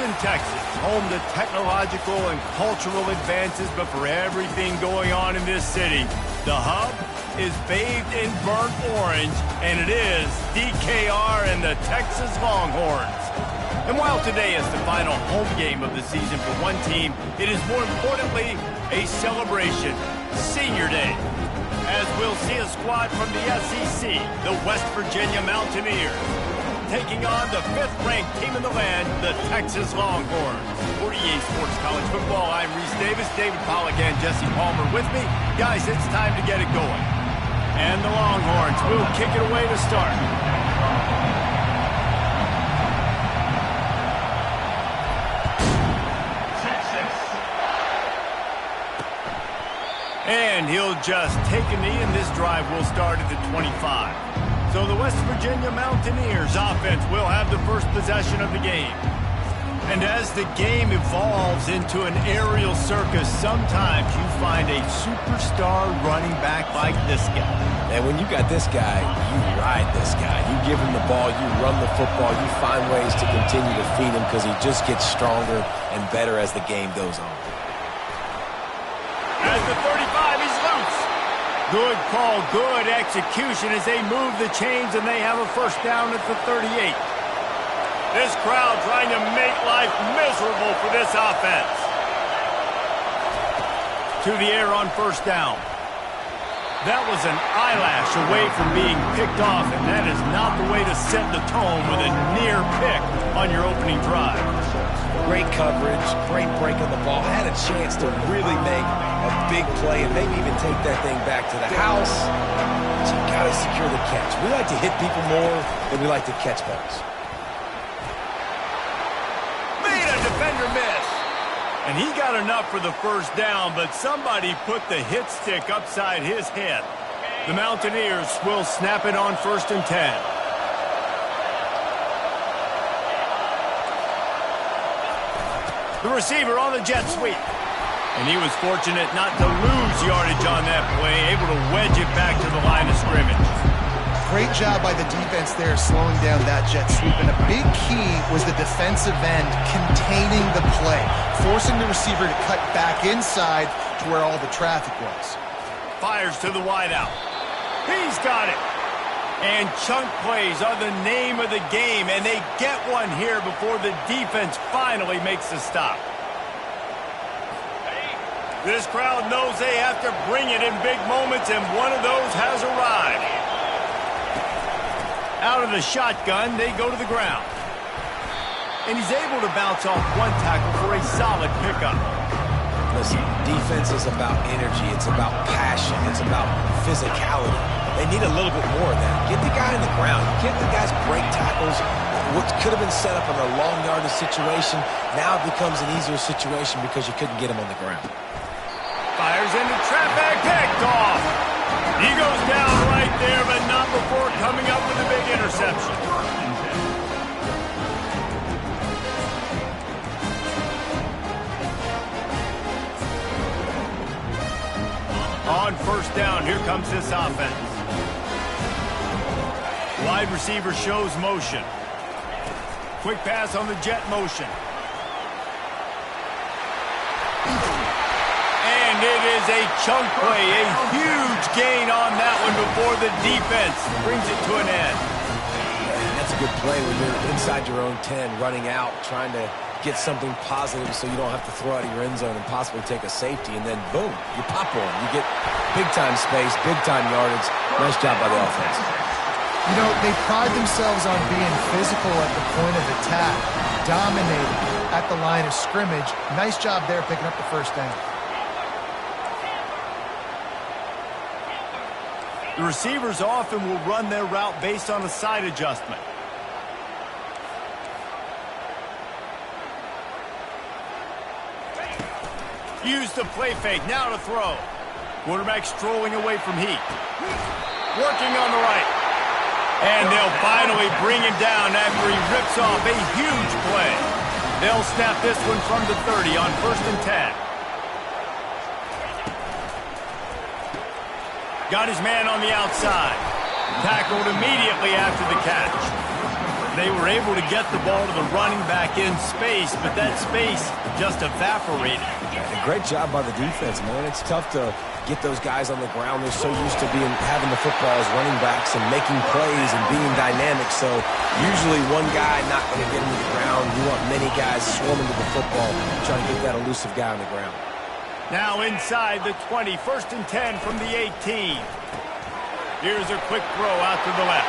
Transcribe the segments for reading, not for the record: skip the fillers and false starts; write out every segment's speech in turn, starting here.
Houston, Texas, home to technological and cultural advances, but for everything going on in this city, the hub is bathed in burnt orange, and it is DKR and the Texas Longhorns. And while today is the final home game of the season for one team, it is more importantly a celebration, Senior Day, as we'll see a squad from the SEC, the West Virginia Mountaineers, taking on the 5th-ranked team in the land, the Texas Longhorns. For EA Sports College Football, I'm Reese Davis, David Pollack and Jesse Palmer with me. Guys, it's time to get it going. And the Longhorns will kick it away to start. And he'll just take a knee, and this drive will start at the 25. So the West Virginia Mountaineers offense will have the first possession of the game. And as the game evolves into an aerial circus, sometimes you find a superstar running back like this guy. And when you got this guy, you ride this guy. You give him the ball, you run the football, you find ways to continue to feed him because he just gets stronger and better as the game goes on. At the 35, he's loose. Good call, good execution as they move the chains, and they have a first down at the 38. This crowd trying to make life miserable for this offense. To the air on first down. That was an eyelash away from being picked off, and that is not the way to set the tone with a near pick on your opening drive. Great coverage, great break on the ball. Had a chance to really make a big play and maybe even take that thing back to the house. But you got to secure the catch. We like to hit people more than we like to catch balls. Made a defender miss. And he got enough for the first down, but somebody put the hit stick upside his head. The Mountaineers will snap it on 1st and 10. The receiver on the jet sweep. And he was fortunate not to lose yardage on that play, able to wedge it back to the line of scrimmage. Great job by the defense there slowing down that jet sweep. And a big key was the defensive end containing the play, forcing the receiver to cut back inside to where all the traffic was. Fires to the wideout. He's got it. And chunk plays are the name of the game, and they get one here before the defense finally makes the stop. This crowd knows they have to bring it in big moments, and one of those has arrived. Out of the shotgun, they go to the ground. And he's able to bounce off one tackle for a solid pickup. Listen, defense is about energy. It's about passion. It's about physicality. They need a little bit more of that. Get the guy in the ground. Get the guys break tackles. What could have been set up in a long yardage situation, now it becomes an easier situation because you couldn't get him on the ground. Fires into traffic, picked off. He goes down right there, but not before coming up with a big interception. On first down, here comes this offense. Wide receiver shows motion. Quick pass on the jet motion. And it is a chunk play, a huge gain on that one before the defense brings it to an end. And that's a good play when you're inside your own 10, running out, trying to get something positive so you don't have to throw out of your end zone and possibly take a safety, and then boom, you pop one. You get big-time space, big-time yardage. Nice job by the offense. You know, they pride themselves on being physical at the point of attack, dominating at the line of scrimmage. Nice job there picking up the first down. The receivers often will run their route based on a side adjustment. Use the play fake, now to throw. Quarterback strolling away from heat. Working on the right. And they'll finally bring him down after he rips off a huge play. They'll snap this one from the 30 on 1st and 10. Got his man on the outside. Tackled immediately after the catch. They were able to get the ball to the running back in space, but that space just evaporated. A great job by the defense, man. It's tough to get those guys on the ground. They're so used to having the football as running backs and making plays and being dynamic. So usually one guy not going to get him to the ground. You want many guys swarming to the football, trying to get that elusive guy on the ground. Now inside the 20, 1st and 10 from the 18. Here's a quick throw out to the left.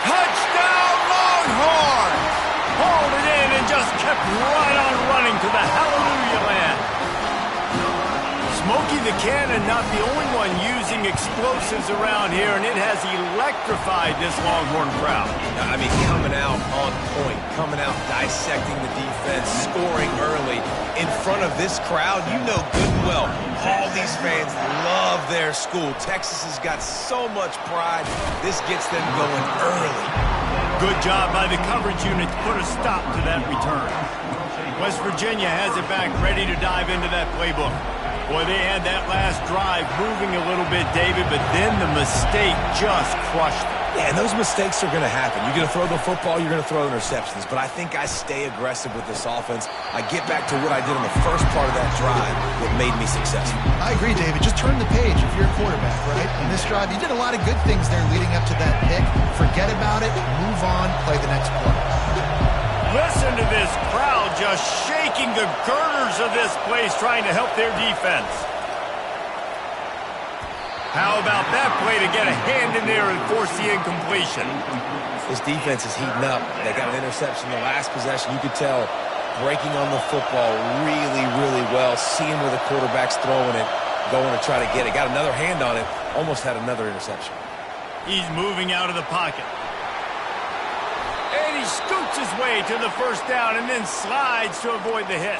Touchdown, Longhorns! Hauled it in and just kept right on running to the hallelujah land. Smokey the Cannon not the only one using explosives around here, and it has electrified this Longhorn crowd. I mean, coming out on point, coming out dissecting the defense, scoring early in front of this crowd. You know good and well, all these fans love their school. Texas has got so much pride. This gets them going early. Good job by the coverage unit to put a stop to that return. West Virginia has it back, ready to dive into that playbook. Boy, they had that last drive moving a little bit, David, but then the mistake just crushed them. Yeah, and those mistakes are going to happen. You're going to throw the football, you're going to throw interceptions. But I think I stay aggressive with this offense. I get back to what I did on the first part of that drive that made me successful. I agree, David. Just turn the page if you're a quarterback, right? In this drive, you did a lot of good things there leading up to that pick. Forget about it, move on, play the next play. Listen to this crowd just shaking the girders of this place trying to help their defense. How about that play to get a hand in there and force the incompletion? This defense is heating up. They got an interception the last possession. You could tell breaking on the football really, really well, seeing where the quarterback's throwing it, going to try to get it. Got another hand on it, almost had another interception. He's moving out of the pocket. And he scoots his way to the first down and then slides to avoid the hit.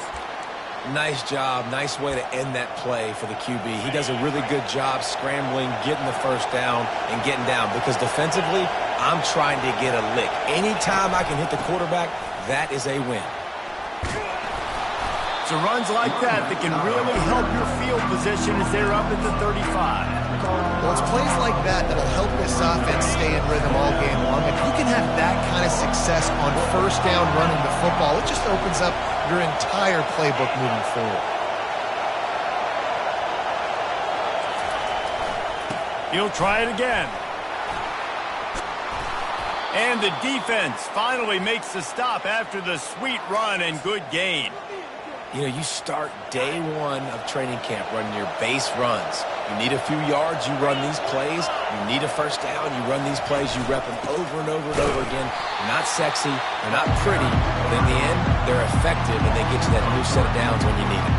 Nice job. Nice way to end that play for the QB. He does a really good job scrambling, getting the first down, and getting down. Because defensively, I'm trying to get a lick. Anytime I can hit the quarterback, that is a win. It's runs like that can really help your field position as they're up at the 35. Well, it's plays like that that'll help this offense stay in rhythm all game long. If you can have that kind of success on first down running the football, it just opens up your entire playbook moving forward. He'll try it again. And the defense finally makes the stop after the sweet run and good gain. You know, you start day one of training camp running your base runs. You need a few yards, you run these plays. You need a first down, you run these plays. You rep them over and over and over again. They're not sexy, they're not pretty, but in the end, they're effective, and they get you that new set of downs when you need it.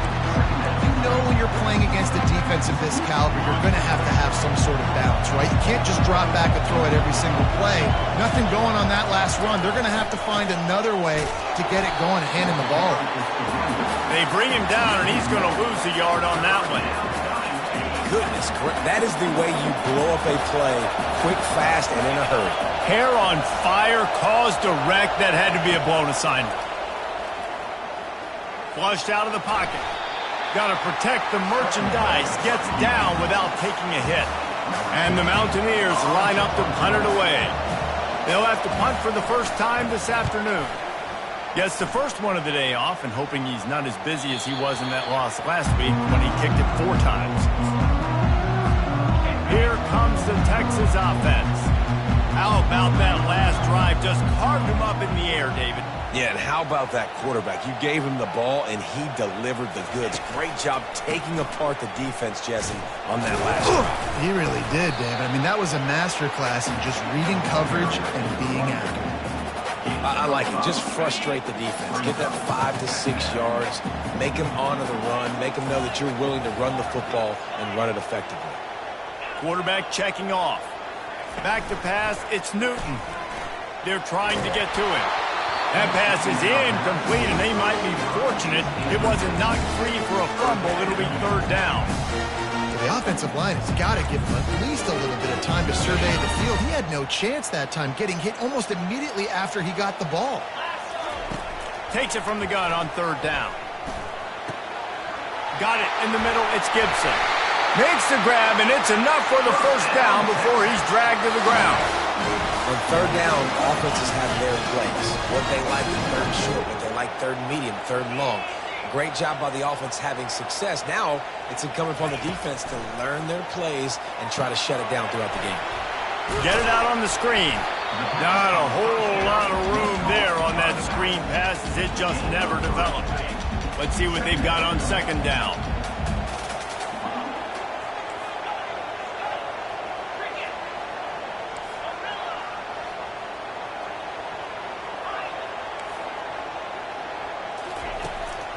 You know when you're playing against a defense of this caliber, you're going to have some sort of balance, right? You can't just drop back and throw it every single play. Nothing going on that last run. They're going to have to find another way to get it going and hand him the ball. They bring him down, and he's going to lose a yard on that one. Goodness, that is the way you blow up a play, quick, fast, and in a hurry. Hair on fire, caused a wreck. That had to be a blown assignment. Flushed out of the pocket. Got to protect the merchandise. Gets down without taking a hit. And the Mountaineers line up to punt it away. They'll have to punt for the first time this afternoon. Gets the first one of the day off, and hoping he's not as busy as he was in that loss last week when he kicked it 4 times. Here comes the Texas offense. How about that last drive? Just carved him up in the air, David. Yeah, and how about that quarterback? You gave him the ball, and he delivered the goods. Great job taking apart the defense, Jesse, on that last drive. He really did, David. I mean, that was a masterclass in just reading coverage and being accurate. I like it. Just frustrate the defense. Get that 5 to 6 yards. Make them honor the run. Make them know that you're willing to run the football and run it effectively. Quarterback checking off. Back to pass, it's Newton. They're trying to get to him. That pass is incomplete, and they might be fortunate it wasn't knocked free for a fumble. It'll be 3rd down. The offensive line has got to give him at least a little bit of time to survey the field. He had no chance that time, getting hit almost immediately after he got the ball. Takes it from the gun on 3rd down. Got it in the middle, it's Gibson. Makes the grab, and it's enough for the first down before he's dragged to the ground. On third down, offenses have their plays. What they like in third and short, what they like third and medium, third and long. Great job by the offense having success. Now it's incumbent upon the defense to learn their plays and try to shut it down throughout the game. Get it out on the screen. Not a whole lot of room there on that screen pass as it just never developed. Let's see what they've got on second down.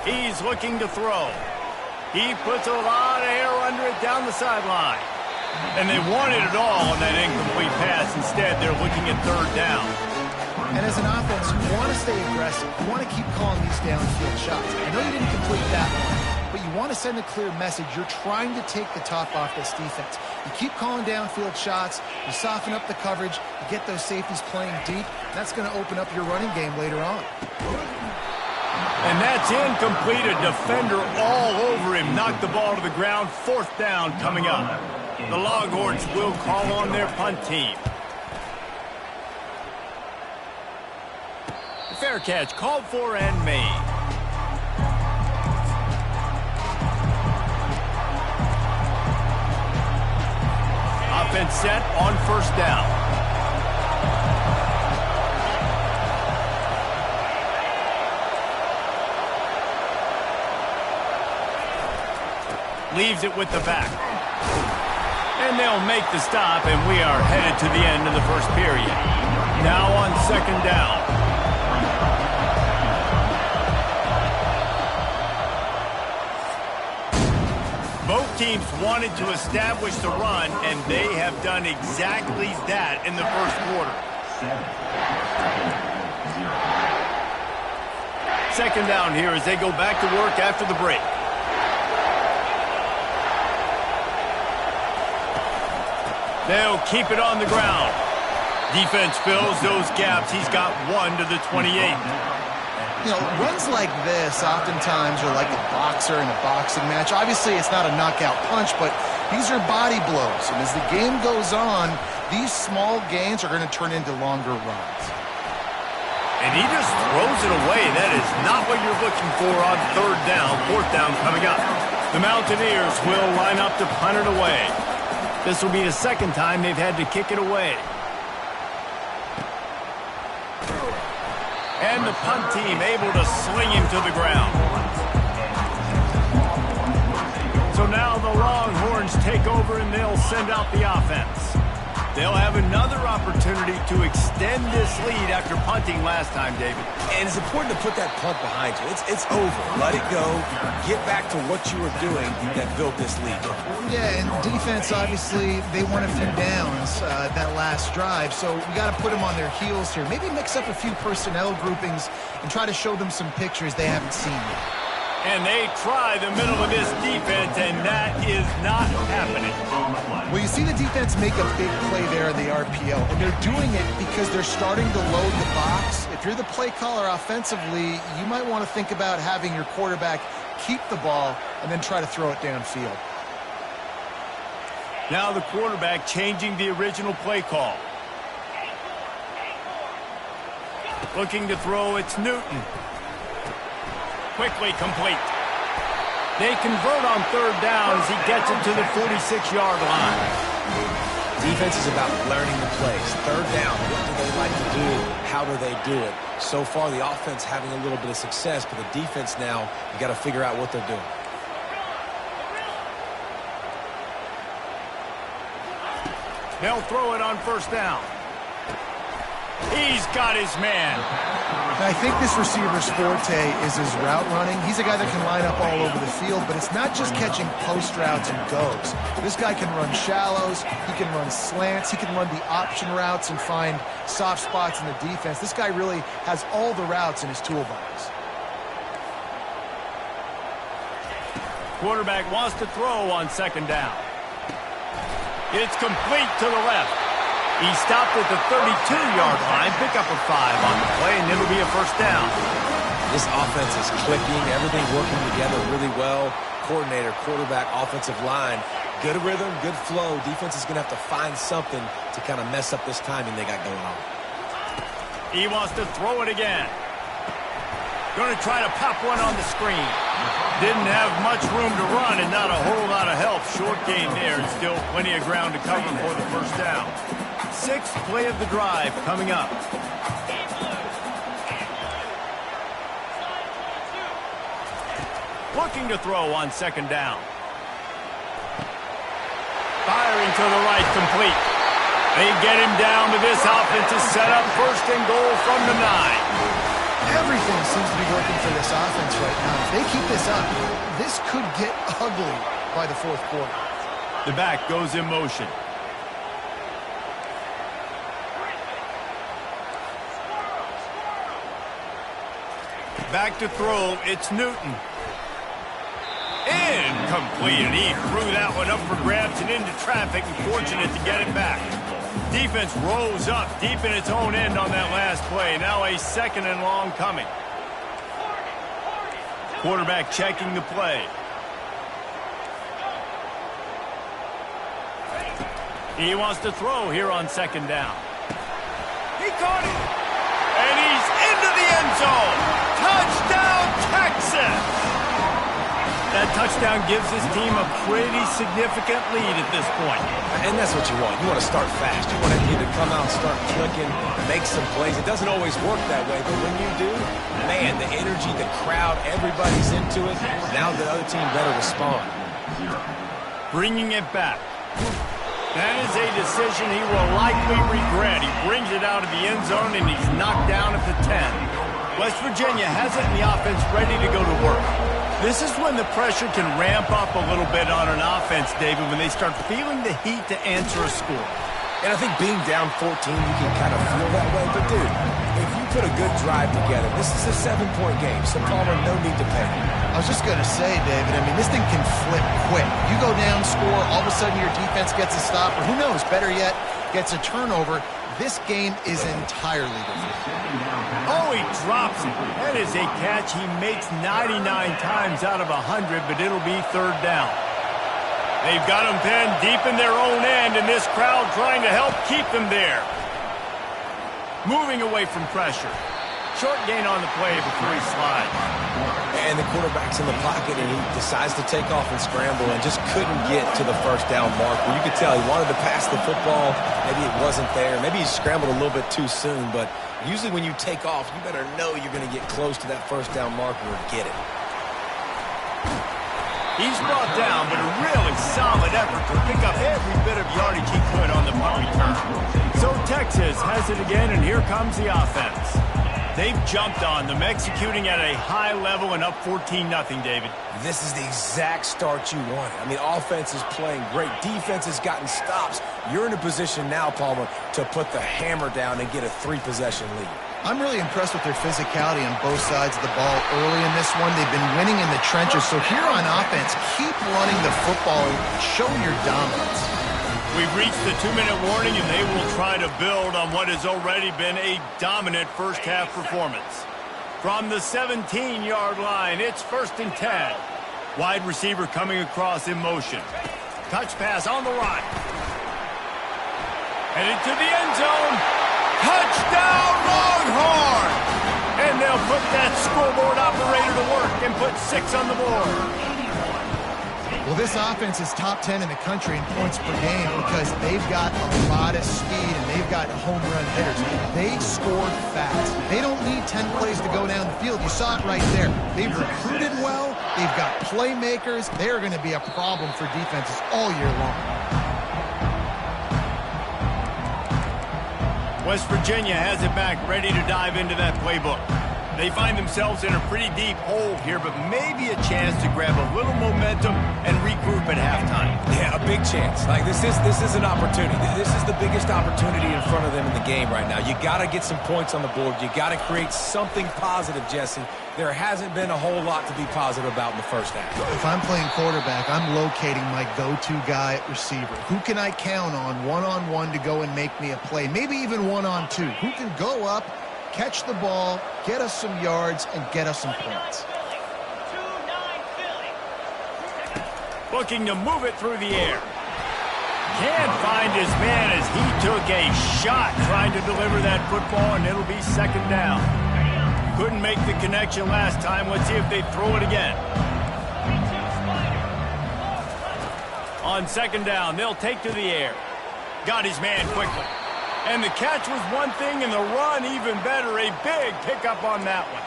He's looking to throw. He puts a lot of air under it down the sideline. And they wanted it all on that incomplete pass. Instead, they're looking at third down. And as an offense, you want to stay aggressive. You want to keep calling these downfield shots. I know you didn't complete that one, but you want to send a clear message. You're trying to take the top off this defense. You keep calling downfield shots. You soften up the coverage. You get those safeties playing deep. That's going to open up your running game later on. And that's incomplete. A defender all over him. Knocked the ball to the ground. Fourth down coming up. The Longhorns will call on their punt team. Fair catch called for and made. Offense set on first down. Leaves it with the back. And they'll make the stop, and we are headed to the end of the first period. Now on second down. Both teams wanted to establish the run, and they have done exactly that in the first quarter. Second down here as they go back to work after the break. They'll keep it on the ground. Defense fills those gaps. He's got one to the 28. You know, runs like this oftentimes are like a boxer in a boxing match. Obviously, it's not a knockout punch, but these are body blows. And as the game goes on, these small gains are going to turn into longer runs. And he just throws it away. That is not what you're looking for on third down. Fourth down coming up. The Mountaineers will line up to punt it away. This will be the second time they've had to kick it away. And the punt team able to sling him to the ground. So now the Longhorns take over and they'll send out the offense. They'll have another opportunity to extend this lead after punting last time, David. And it's important to put that punt behind you. It's over. Let it go. Get back to what you were doing that built this lead. Yeah, and defense, obviously, they won a few downs that last drive, so we got to put them on their heels here. Maybe mix up a few personnel groupings and try to show them some pictures they haven't seen yet. And they try the middle of this defense, and that is not happening. Well, you see the defense make a big play there in the RPO, and they're doing it because they're starting to load the box. If you're the play caller offensively, you might want to think about having your quarterback keep the ball and then try to throw it downfield. Now the quarterback changing the original play call. Looking to throw, it's Newton. Quickly complete. They convert on third down as he gets it to the 46-yard line. Defense is about learning the plays. Third down, what do they like to do? How do they do it? So far, the offense having a little bit of success, but the defense now, you got to figure out what they're doing. They'll throw it on first down. He's got his man. I think this receiver's forte is his route running. He's a guy that can line up all over the field, but it's not just catching post routes and goes. This guy can run shallows, he can run slants, he can run the option routes and find soft spots in the defense. This guy really has all the routes in his toolbox. Quarterback wants to throw on second down. It's complete to the left. He stopped at the 32-yard line, pick up a 5 on the play, and it'll be a first down. This offense is clicking, everything working together really well. Coordinator, quarterback, offensive line, Good rhythm, good flow. Defense is going to have to find something to kind of mess up this timing they got going on. He wants to throw it again. Going to try to pop one on the screen. Didn't have much room to run and not a whole lot of help. Short gain there and still plenty of ground to cover for the first down. Sixth play of the drive coming up. Looking to throw on second down. Firing to the right, complete. They get him down, but this offense is set up first and goal from the 9. Everything seems to be working for this offense right now. If they keep this up, this could get ugly by the fourth quarter. The back goes in motion. Back to throw, it's Newton. Incomplete, and he threw that one up for grabs and into traffic, and fortunate to get it back. Defense rose up deep in its own end on that last play. Now a second and long coming. Quarterback checking the play. He wants to throw here on second down. He caught it, and he's into the end zone. Touchdown, Texas! That touchdown gives his team a pretty significant lead at this point. And that's what you want. You want to start fast. You want to come out and start clicking, make some plays. It doesn't always work that way, but when you do, man, the energy, the crowd, everybody's into it. Now the other team better respond. Bringing it back. That is a decision he will likely regret. He brings it out of the end zone, and he's knocked down at the 10. West Virginia has it in the offense ready to go to work. This is when the pressure can ramp up a little bit on an offense, David, when they start feeling the heat to answer a score. And I think being down 14, you can kind of feel that way. But, dude, if you put a good drive together, this is a 7-point game, so Palmer, no need to panic. I was just going to say, David, I mean, this thing can flip quick. You go down, score, all of a sudden your defense gets a stop, or who knows, better yet, gets a turnover. This game is entirely different. Oh, he drops it. That is a catch he makes 99 times out of 100, but it'll be third down. They've got him pinned deep in their own end, and this crowd trying to help keep them there. Moving away from pressure. Short gain on the play before he slides. And the quarterback's in the pocket, and he decides to take off and scramble and just couldn't get to the first down marker. You could tell he wanted to pass the football. Maybe it wasn't there. Maybe he scrambled a little bit too soon, but usually when you take off, you better know you're going to get close to that first down marker and get it. He's brought down, but a really solid effort to pick up every bit of yardage he could on the punt return. So Texas has it again, and here comes the offense. They've jumped on them, executing at a high level and up 14-0, David. This is the exact start you wanted. I mean, offense is playing great. Defense has gotten stops. You're in a position now, Palmer, to put the hammer down and get a 3-possession lead. I'm really impressed with their physicality on both sides of the ball early in this one. They've been winning in the trenches. So here on offense, keep running the football and show your dominance. We've reached the 2-minute warning, and they will try to build on what has already been a dominant first-half performance. From the 17-yard line, it's 1st and 10. Wide receiver coming across in motion. Touch pass on the right. Headed to the end zone. Touchdown, Longhorns! And they'll put that scoreboard operator to work and put 6 on the board. Well, this offense is top 10 in the country in points per game because they've got a lot of speed and they've got home run hitters. They scored fast. They don't need 10 plays to go down the field. You saw it right there. They've recruited well. They've got playmakers. They're going to be a problem for defenses all year long. West Virginia has it back, ready to dive into that playbook. They find themselves in a pretty deep hole here, but maybe a chance to grab a little momentum and regroup at halftime. Yeah, a big chance. Like, this is an opportunity. This is the biggest opportunity in front of them in the game right now. You got to get some points on the board. You got to create something positive, Jesse. There hasn't been a whole lot to be positive about in the first half. If I'm playing quarterback, I'm locating my go-to guy at receiver. Who can I count on one-on-one to go and make me a play? Maybe even one-on-two. Who can go up, catch the ball, get us some yards, and get us some points. Looking to move it through the air. Can't find his man as he took a shot trying to deliver that football, and it'll be second down. Couldn't make the connection last time. Let's see if they throw it again. On second down, they'll take to the air. Got his man quickly. And the catch was one thing, and the run even better. A big pickup on that one.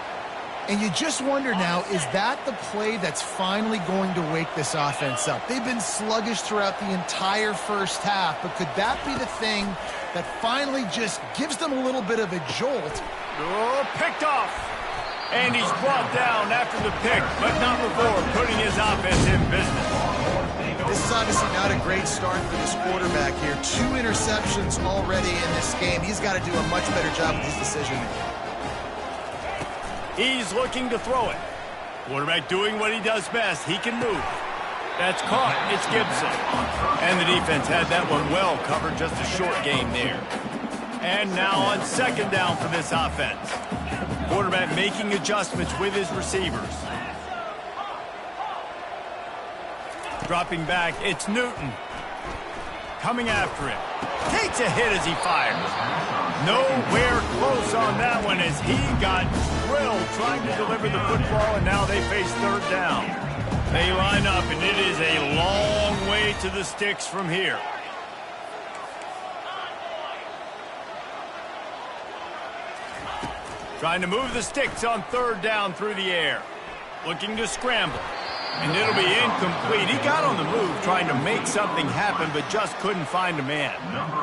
And you just wonder now, is that the play that's finally going to wake this offense up? They've been sluggish throughout the entire first half, but could that be the thing that finally just gives them a little bit of a jolt? Oh, picked off. And he's brought down after the pick, but not before putting his offense in business. This is obviously not a great start for this quarterback here. 2 interceptions already in this game. He's got to do a much better job with his decision-making. He's looking to throw it. Quarterback doing what he does best. He can move. That's caught. It's Gibson. And the defense had that one well covered. Just a short game there. And now on second down for this offense. Quarterback making adjustments with his receivers. Dropping back, it's Newton. Coming after it. Takes a hit as he fires. Nowhere close on that one as he got drilled trying to deliver the football, and now they face third down. They line up, and it is a long way to the sticks from here. Trying to move the sticks on third down through the air. Looking to scramble. And it'll be incomplete. He got on the move trying to make something happen, but just couldn't find a man.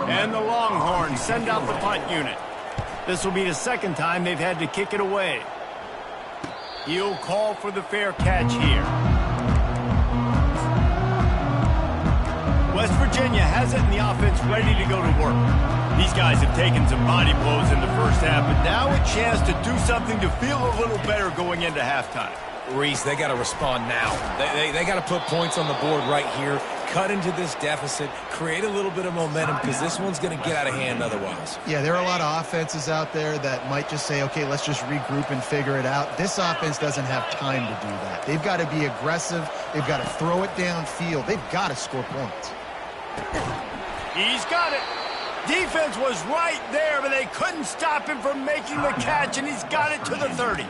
And the Longhorns send out the punt unit. This will be the second time they've had to kick it away. He'll call for the fair catch here. West Virginia has it in the offense ready to go to work. These guys have taken some body blows in the first half, but now a chance to do something to feel a little better going into halftime. Reese, they got to respond now. They got to put points on the board right here, cut into this deficit, create a little bit of momentum, because this one's going to get out of hand otherwise. Yeah, there are a lot of offenses out there that might just say, okay, let's just regroup and figure it out. This offense doesn't have time to do that. They've got to be aggressive. They've got to throw it downfield. They've got to score points. He's got it. Defense was right there, but they couldn't stop him from making the catch, and he's got it to the 30.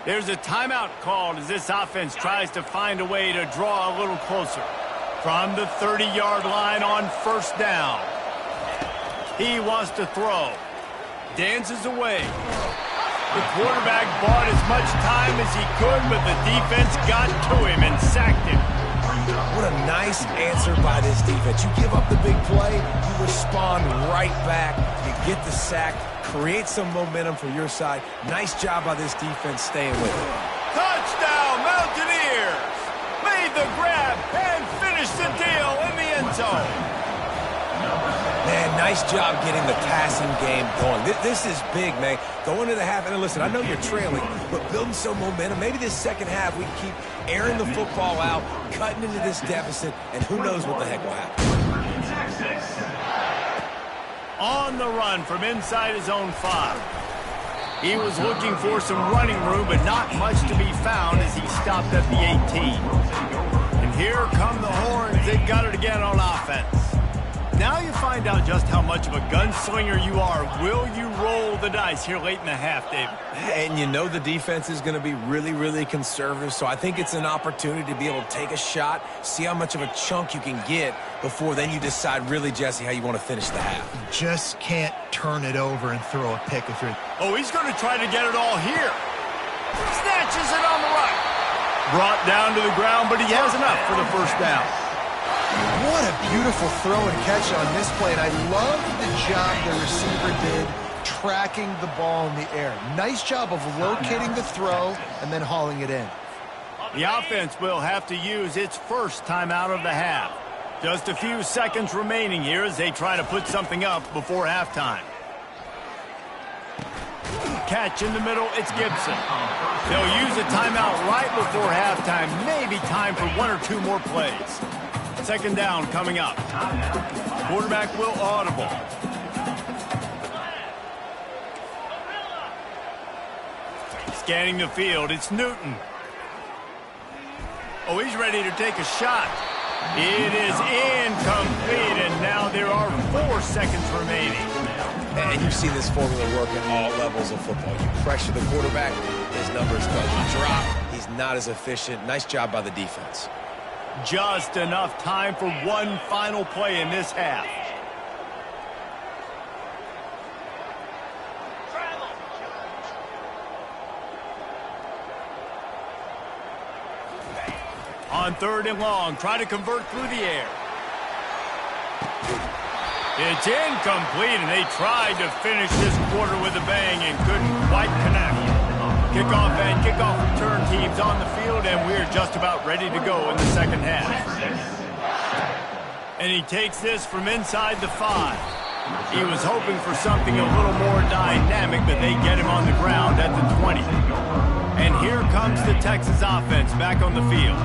There's a timeout called as this offense tries to find a way to draw a little closer. From the 30-yard line on first down. He wants to throw. Dances away. The quarterback bought as much time as he could, but the defense got to him and sacked him. What a nice answer by this defense. You give up the big play, you respond right back, you get the sack, create some momentum for your side. Nice job by this defense staying with it. Touchdown, Mountaineers! Made the grab and finished the deal in the end zone. Man, nice job getting the passing game going. This is big, man. Going to the half, and listen, I know you're trailing, but building some momentum. Maybe this second half we keep airing the football out, cutting into this deficit, and who knows what the heck will happen. On the run from inside his own 5. He was looking for some running room, but not much to be found as he stopped at the 18. And here come the Horns. They got it again on offense. Now you find out just how much of a gunslinger you are. Will you roll the dice here late in the half, David? And you know the defense is going to be really, really conservative, so I think it's an opportunity to be able to take a shot, see how much of a chunk you can get before then you decide really, Jesse, how you want to finish the half. You just can't turn it over and throw a pick if you're... Oh, he's going to try to get it all here. Snatches it on the right. Brought down to the ground, but he has enough for the first down. What a beautiful throw and catch on this play, and I love the job the receiver did tracking the ball in the air. Nice job of locating the throw and then hauling it in. The offense will have to use its first timeout of the half. Just a few seconds remaining here as they try to put something up before halftime. Catch in the middle, it's Gibson. They'll use a timeout right before halftime. Maybe time for 1 or 2 more plays. Second down coming up. Quarterback will audible. Scanning the field, it's Newton. Oh, he's ready to take a shot. It is incomplete, and now there are 4 seconds remaining. And you've seen this formula work at all levels of football. You pressure the quarterback, his numbers go. You drop, he's not as efficient. Nice job by the defense. Just enough time for one final play in this half. On 3rd and long, try to convert through the air. It's incomplete, and they tried to finish this quarter with a bang and couldn't quite connect. Kickoff and kickoff return teams on the field, and we're just about ready to go in the second half. And he takes this from inside the 5. He was hoping for something a little more dynamic, but they get him on the ground at the 20. And here comes the Texas offense back on the field.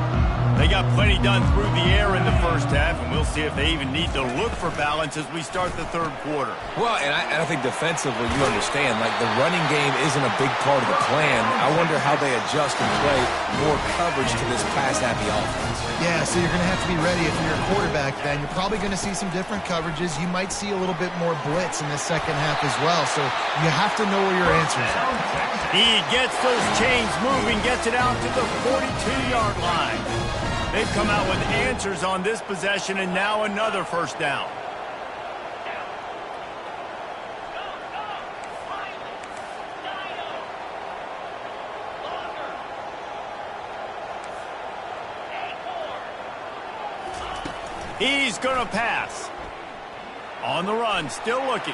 They got plenty done through the air in the first half, and we'll see if they even need to look for balance as we start the 3rd quarter. Well, and I think defensively, you understand, like the running game isn't a big part of the plan. I wonder how they adjust and play more coverage to this pass-happy offense. Yeah, so you're going to have to be ready if you're a quarterback then. You're probably going to see some different coverages. You might see a little bit more blitz in the second half as well, so you have to know where your answers are. He gets those chains moving, gets it out to the 42-yard line. They've come out with answers on this possession, and now another first down. He's going to pass. On the run, still looking.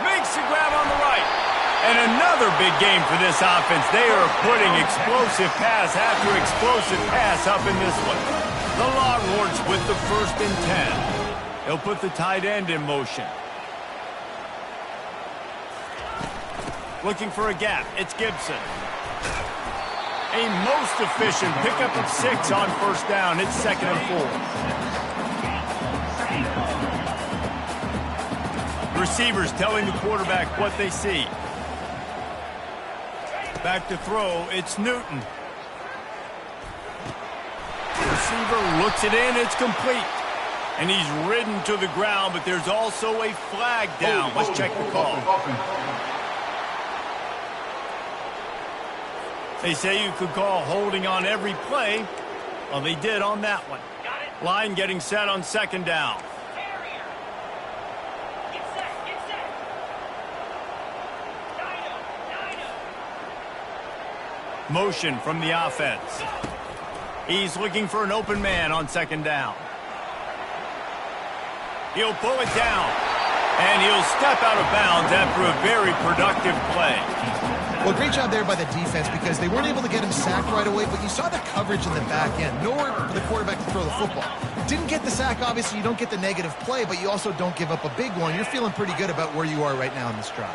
Makes the grab on the right. And another big game for this offense. They are putting explosive pass after explosive pass up in this one. The Longhorns with the 1st and 10. They'll put the tight end in motion. Looking for a gap. It's Gibson. A most efficient pickup of 6 on 1st down. It's 2nd and 4. Receivers telling the quarterback what they see. Back to throw, it's Newton. Receiver looks it in, it's complete. And he's ridden to the ground, but there's also a flag down. Let's check the call. They say you could call holding on every play. Well, they did on that one. Line getting set on 2nd down. Motion from the offense. He's looking for an open man on 2nd down. He'll pull it down, and he'll step out of bounds after a very productive play. Well, great job there by the defense because they weren't able to get him sacked right away, but you saw the coverage in the back end. Nowhere for the quarterback to throw the football. Didn't get the sack, obviously. You don't get the negative play, but you also don't give up a big one. You're feeling pretty good about where you are right now in this drive.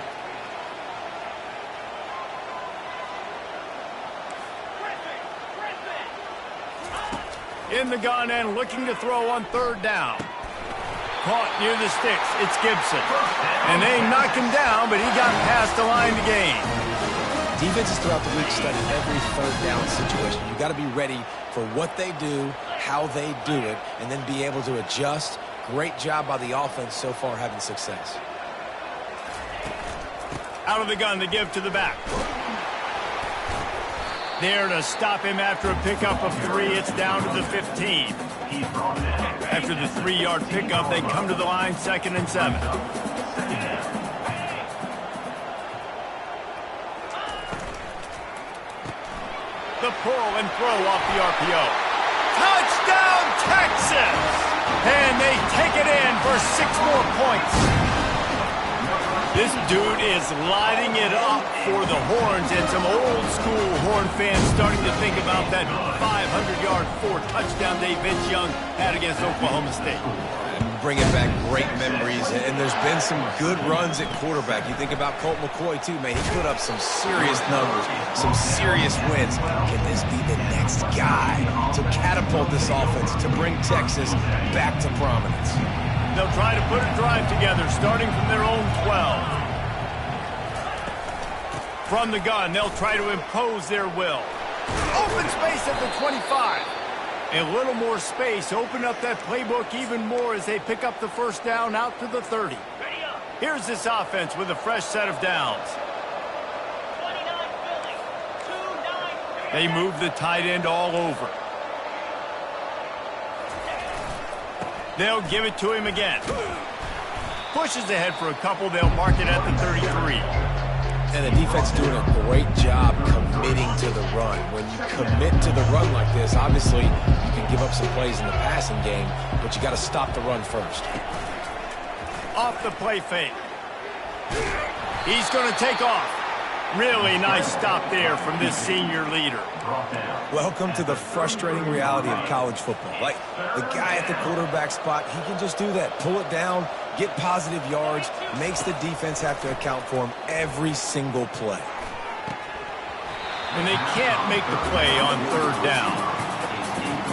In the gun and looking to throw on 3rd down. Caught near the sticks. It's Gibson. And they knocked him down, but he got past the line to gain. Defenses throughout the week study every 3rd down situation. You got to be ready for what they do, how they do it, and then be able to adjust. Great job by the offense so far having success. Out of the gun, the give to the back. There to stop him after a pickup of 3. It's down to the 15. After the 3-yard pickup, they come to the line 2nd and 7. The pull and throw off the RPO. Touchdown, Texas! And they take it in for 6 more points. This dude is lighting it up for the Horns, and some old-school Horn fans starting to think about that 500-yard 4-touchdown day Vince Young had against Oklahoma State. Bringing back great memories, and there's been some good runs at quarterback. You think about Colt McCoy, too, man. He put up some serious numbers, some serious wins. Can this be the next guy to catapult this offense, to bring Texas back to prominence? They'll try to put a drive together, starting from their own 12. From the gun, they'll try to impose their will. Open space at the 25. A little more space, open up that playbook even more as they pick up the first down out to the 30. Here's this offense with a fresh set of downs. They move the tight end all over. They'll give it to him again. Pushes ahead for a couple. They'll mark it at the 33. And the defense doing a great job committing to the run. When you commit to the run like this, obviously you can give up some plays in the passing game, but you got to stop the run first. Off the play fake. He's going to take off. Really nice stop there from this senior leader. Welcome to the frustrating reality of college football. Like, the guy at the quarterback spot, he can just do that. Pull it down, get positive yards, makes the defense have to account for him every single play. And they can't make the play on third down.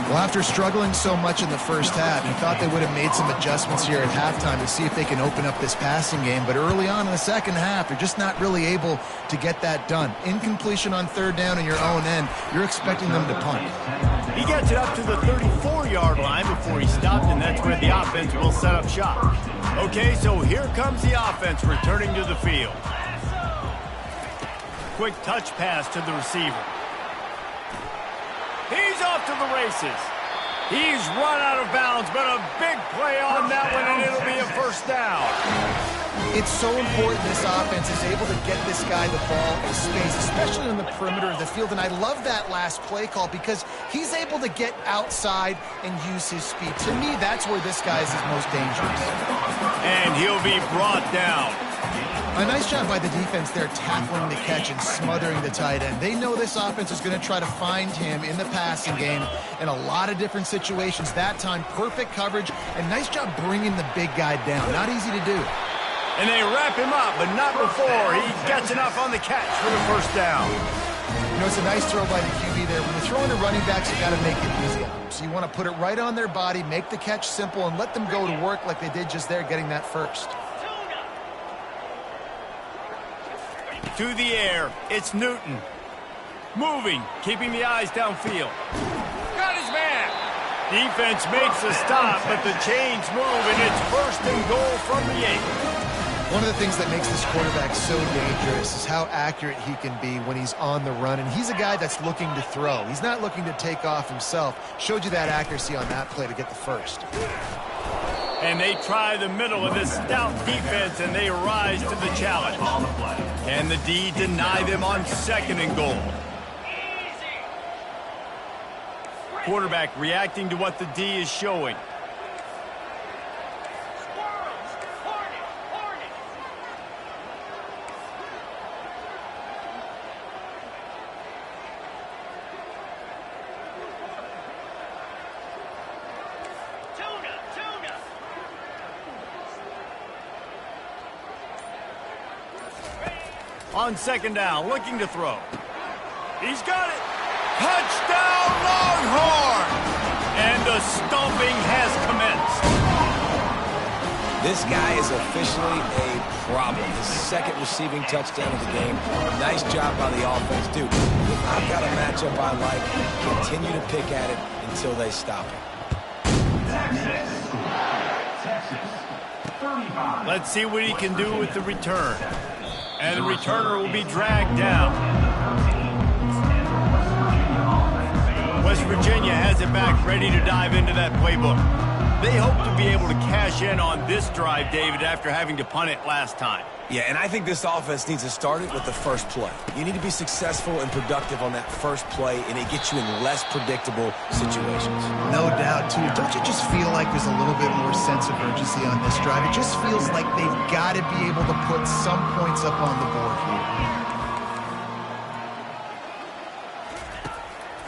Well, after struggling so much in the first half, you thought they would have made some adjustments here at halftime to see if they can open up this passing game. But early on in the second half, they're just not really able to get that done. Incompletion on third down in your own end, you're expecting them to punt. He gets it up to the 34-yard line before he stopped, and that's where the offense will set up shop. Okay, so here comes the offense returning to the field. Quick touch pass to the receiver. He's off to the races. He's run out of bounds, but a big play on that one, and it'll be a first down. It's so important this offense is able to get this guy the ball in space, especially on the perimeter of the field. And I love that last play call because he's able to get outside and use his speed. To me, that's where this guy is his most dangerous. And he'll be brought down. A nice job by the defense there tackling the catch and smothering the tight end. They know this offense is going to try to find him in the passing game in a lot of different situations. That time, perfect coverage, and nice job bringing the big guy down. Not easy to do. And they wrap him up, but not before he gets enough on the catch for the first down. You know, it's a nice throw by the QB there. When you're throwing to running backs, you got to make it easy on them. So you want to put it right on their body, make the catch simple, and let them go to work like they did just there, getting that first. To the air, it's Newton. Moving, keeping the eyes downfield. Got his man. Defense makes a stop, but the chains move, and it's first and goal from the 8. One of the things that makes this quarterback so dangerous is how accurate he can be when he's on the run. And he's a guy that's looking to throw. He's not looking to take off himself. Showed you that accuracy on that play to get the first. And they try the middle of this stout defense, and they rise to the challenge. Can the D deny them on second and goal? Quarterback reacting to what the D is showing. On second down, looking to throw. He's got it. Touchdown, Longhorn! And the stomping has commenced. This guy is officially a problem. His second receiving touchdown of the game. Nice job by the offense. Dude, if I've got a matchup I like, continue to pick at it until they stop it. Let's see what he can do with the return. And the returner will be dragged down. West Virginia has it back, ready to dive into that playbook. They hope to be able to cash in on this drive, David, after having to punt it last time. Yeah, and I think this offense needs to start it with the first play. You need to be successful and productive on that first play, and it gets you in less predictable situations. No doubt, too. Don't you just feel like there's a little bit more sense of urgency on this drive? It just feels like they've got to be able to put some points up on the board here.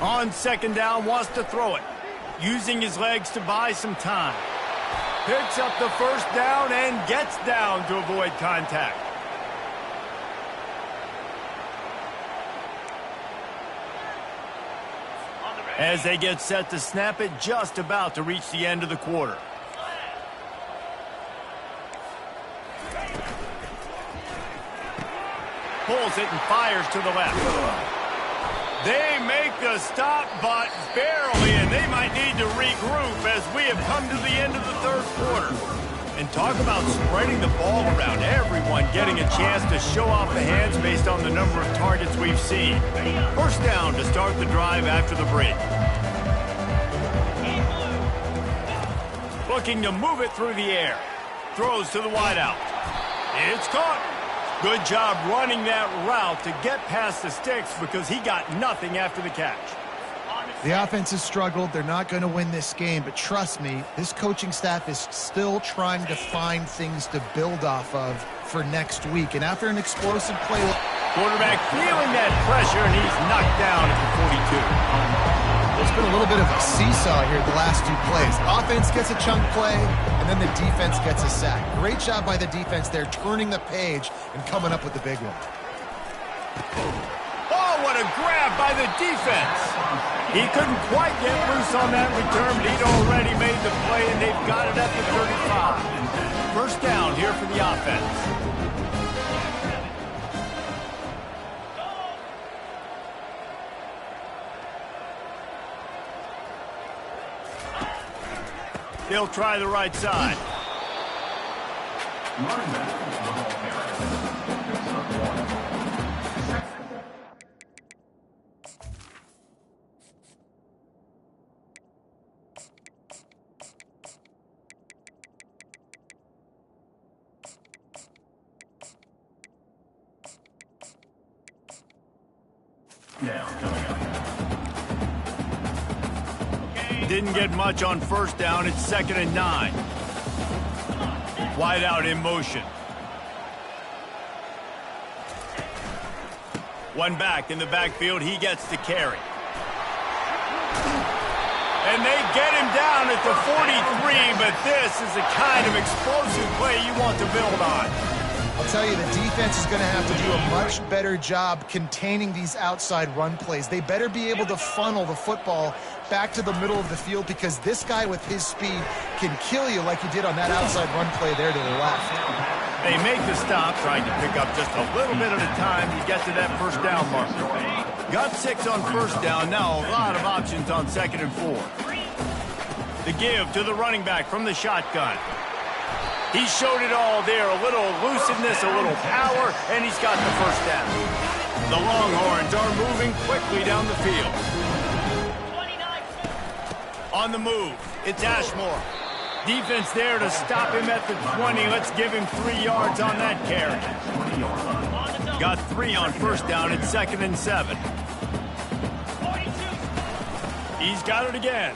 On second down, wants to throw it. Using his legs to buy some time. Picks up the first down and gets down to avoid contact. As they get set to snap it, just about to reach the end of the quarter. Pulls it and fires to the left. They make the stop, but barely, and they might need to regroup as we have come to the end of the third quarter. And talk about spreading the ball around, everyone getting a chance to show off the hands based on the number of targets we've seen. First down to start the drive after the break. Looking to move it through the air. Throws to the wideout. It's caught. Good job running that route to get past the sticks because he got nothing after the catch. The offense has struggled. They're not going to win this game, but trust me, this coaching staff is still trying to find things to build off of for next week. And after an explosive play... Quarterback feeling that pressure, and he's knocked down at the 42. It's been a little bit of a seesaw here the last two plays. Offense gets a chunk play, and then the defense gets a sack. Great job by the defense there, turning the page and coming up with the big one. Oh, what a grab by the defense. He couldn't quite get loose on that return, but he'd already made the play, and they've got it at the 35. First down here for the offense. They'll try the right side. Didn't get much on first down. It's 2nd and 9. Wide out in motion. One back in the backfield. He gets to carry. And they get him down at the 43, but this is the kind of explosive play you want to build on. I'll tell you, the defense is going to have to do a much better job containing these outside run plays. They better be able to funnel the football back to the middle of the field because this guy with his speed can kill you like he did on that outside run play there to the left. They make the stop, trying to pick up just a little bit at a time to get to that first down marker. Got 6 on first down, now a lot of options on 2nd and 4. The give to the running back from the shotgun. He showed it all there, a little elusiveness, a little power, and he's got the first down. The Longhorns are moving quickly down the field. On the move, it's Ashmore. Defense there to stop him at the 20. Let's give him 3 yards on that carry. Got 3 on first down. It's 2nd and 7. He's got it again.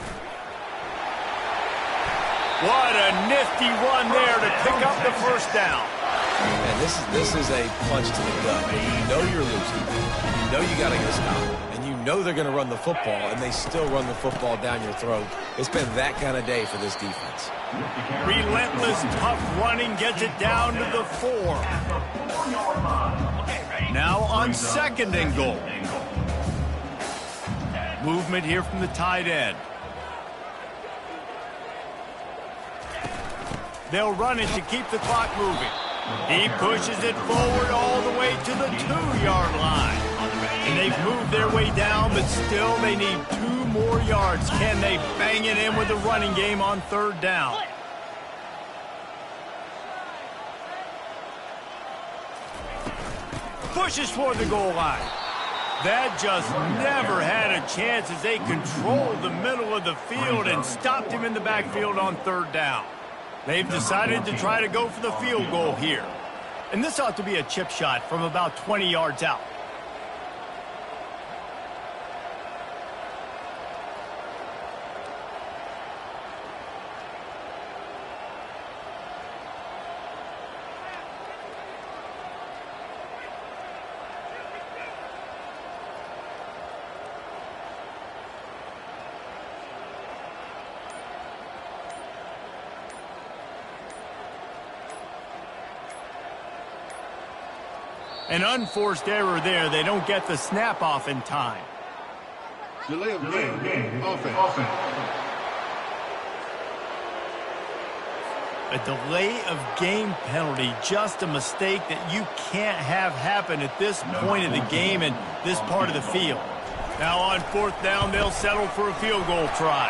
What a nifty run there to pick up the first down. And this is a punch to the gut. You know you're losing. You know you got to get a stop. And you know they're going to run the football, and they still run the football down your throat. It's been that kind of day for this defense. Relentless, tough running gets it down to the 4. Now on 2nd and goal. Movement here from the tight end. They'll run it to keep the clock moving. He pushes it forward all the way to the 2-yard line. And they've moved their way down, but still they need 2 more yards. Can they bang it in with the running game on 3rd down? Pushes toward the goal line. That just never had a chance as they controlled the middle of the field and stopped him in the backfield on 3rd down. They've decided to try to go for the field goal here. And this ought to be a chip shot from about 20 yards out. An unforced error there. They don't get the snap off in time. Delay of game. Offense. A delay of game penalty, just a mistake that you can't have happen at this point of the game and this part of the field. Now on fourth down, they'll settle for a field goal try.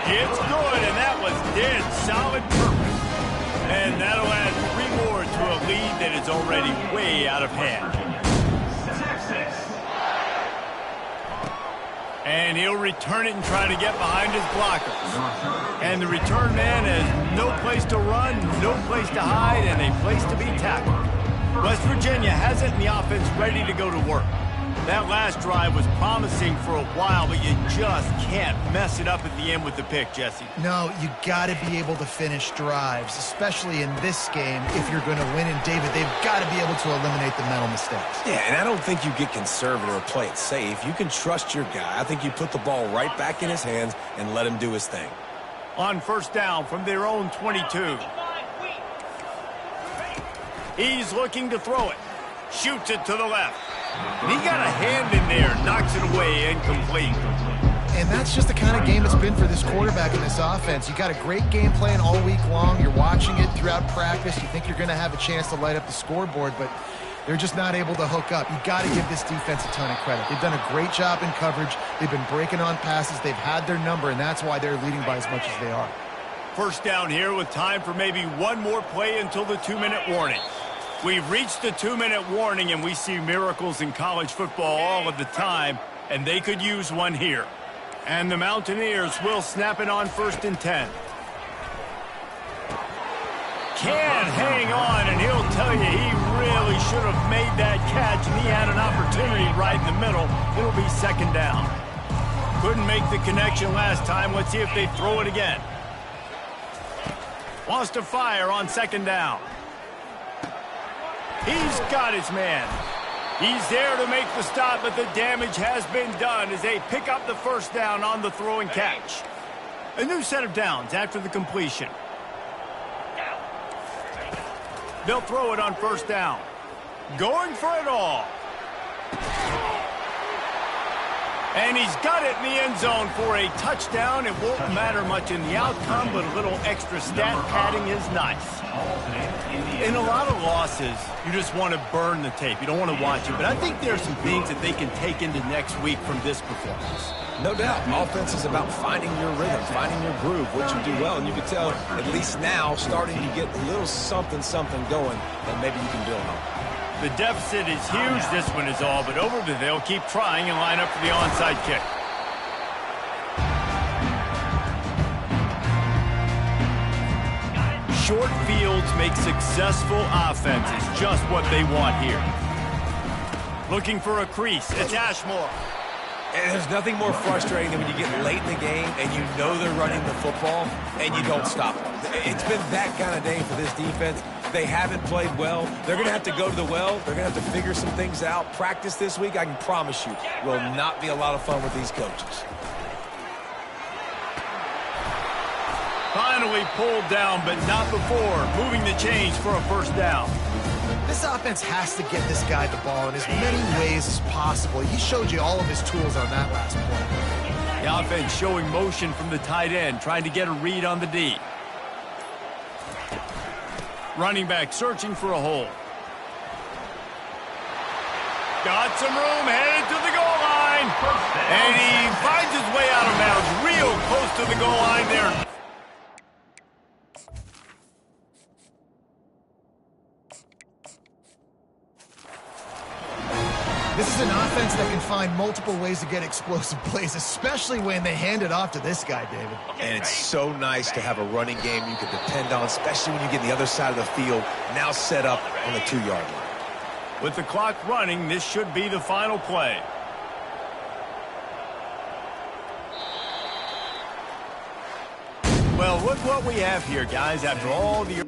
It's good, and that was dead solid purpose. And that'll add 3 more to a lead that is already way out of hand. And he'll return it and try to get behind his blockers. And the return man has no place to run, no place to hide, and a place to be tackled. West Virginia has it in the offense ready to go to work. That last drive was promising for a while, but you just can't mess it up at the end with the pick, Jesse. No, you got to be able to finish drives, especially in this game. If you're going to win, and David, they've got to be able to eliminate the mental mistakes. Yeah, and I don't think you get conservative or play it safe. You can trust your guy. I think you put the ball right back in his hands and let him do his thing. On first down from their own 22. He's looking to throw it. Shoots it to the left. And he got a hand in there, knocks it away, incomplete. And that's just the kind of game it's been for this quarterback in this offense. You got a great game plan all week long. You're watching it throughout practice. You think you're going to have a chance to light up the scoreboard, but they're just not able to hook up. You got to give this defense a ton of credit. They've done a great job in coverage. They've been breaking on passes. They've had their number, and that's why they're leading by as much as they are. First down here with time for maybe one more play until the 2-minute warning. We've reached the 2-minute warning, and we see miracles in college football all of the time, and they could use one here. And the Mountaineers will snap it on 1st and 10. Can hang on, and he'll tell you he really should have made that catch, and he had an opportunity right in the middle. It'll be 2nd down. Couldn't make the connection last time. Let's see if they throw it again. Wants to fire on 2nd down. He's got his man. He's there to make the stop, but the damage has been done as they pick up the 1st down on the throw and catch. A new set of downs after the completion. They'll throw it on 1st down. Going for it all. And he's got it in the end zone for a touchdown. It won't matter much in the outcome, but a little extra stat padding is nice. In a lot of losses, you just want to burn the tape. You don't want to watch it. But I think there are some things that they can take into next week from this performance. No doubt. Offense is about finding your rhythm, finding your groove, what you do well. And you can tell, at least now, starting to get a little something going that maybe you can build on. The deficit is huge. This one is all but over, but they'll keep trying and line up for the onside kick. Short fields make successful offenses just what they want here. Looking for a crease. It's Ashmore. And there's nothing more frustrating than when you get late in the game and you know they're running the football and you don't stop them. It's been that kind of day for this defense. They haven't played well. They're going to have to go to the well. They're going to have to figure some things out. Practice this week, I can promise you, will not be a lot of fun with these coaches. Finally pulled down, but not before moving the chains for a 1st down. This offense has to get this guy the ball in as many ways as possible. He showed you all of his tools on that last play. The offense showing motion from the tight end, trying to get a read on the D. Running back searching for a hole. Got some room, headed to the goal line. And he finds his way out of bounds, real close to the goal line there. This is an offense that can find multiple ways to get explosive plays, especially when they hand it off to this guy, David. And it's so nice to have a running game you can depend on, especially when you get the other side of the field, now set up on the 2-yard line. With the clock running, this should be the final play. Well, look what we have here, guys. After all the